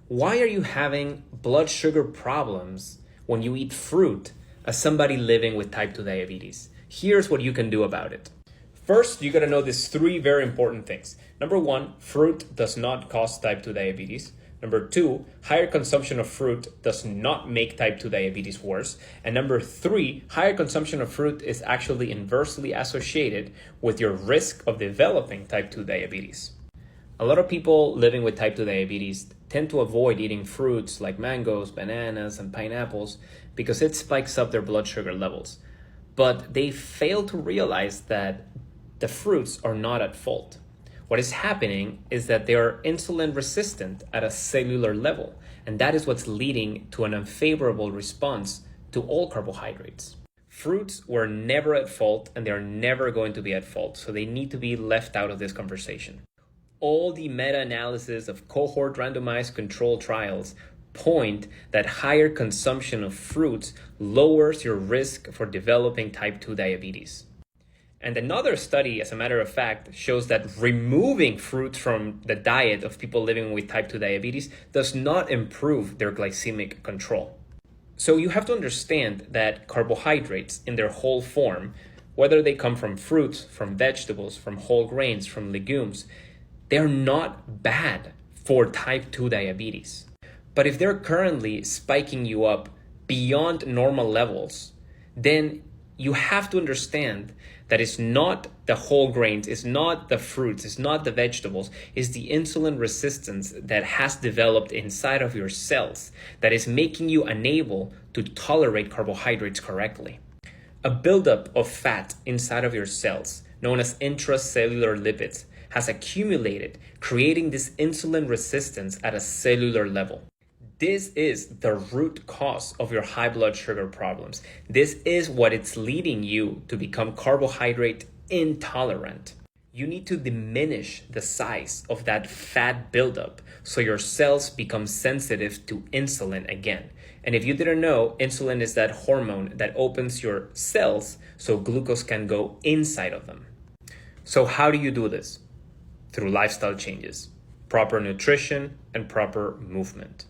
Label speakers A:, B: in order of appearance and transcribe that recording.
A: Why are you having blood sugar problems when you eat fruit as somebody living with type 2 diabetes? Here's what you can do about it. First, you gotta know these three very important things. Number one, fruit does not cause type 2 diabetes. Number two, higher consumption of fruit does not make type 2 diabetes worse. And number three, higher consumption of fruit is actually inversely associated with your risk of developing type 2 diabetes. A lot of people living with type 2 diabetes tend to avoid eating fruits like mangoes, bananas, and pineapples because it spikes up their blood sugar levels. But they fail to realize that the fruits are not at fault. What is happening is that they are insulin resistant at a cellular level, and that is what's leading to an unfavorable response to all carbohydrates. Fruits were never at fault, and they're never going to be at fault, so they need to be left out of this conversation. All the meta-analysis of cohort randomized controlled trials point that higher consumption of fruits lowers your risk for developing type 2 diabetes. And another study, as a matter of fact, shows that removing fruit from the diet of people living with type 2 diabetes does not improve their glycemic control. So you have to understand that carbohydrates in their whole form, whether they come from fruits, from vegetables, from whole grains, from legumes, they're not bad for type 2 diabetes. But if they're currently spiking you up beyond normal levels, then you have to understand that it's not the whole grains, it's not the fruits, it's not the vegetables, it's the insulin resistance that has developed inside of your cells that is making you unable to tolerate carbohydrates correctly. A buildup of fat inside of your cells, known as intracellular lipids, has accumulated, creating this insulin resistance at a cellular level. This is the root cause of your high blood sugar problems. This is what it's leading you to become carbohydrate intolerant. You need to diminish the size of that fat buildup so your cells become sensitive to insulin again. And if you didn't know, insulin is that hormone that opens your cells so glucose can go inside of them. So how do you do this? Through lifestyle changes, proper nutrition, and proper movement.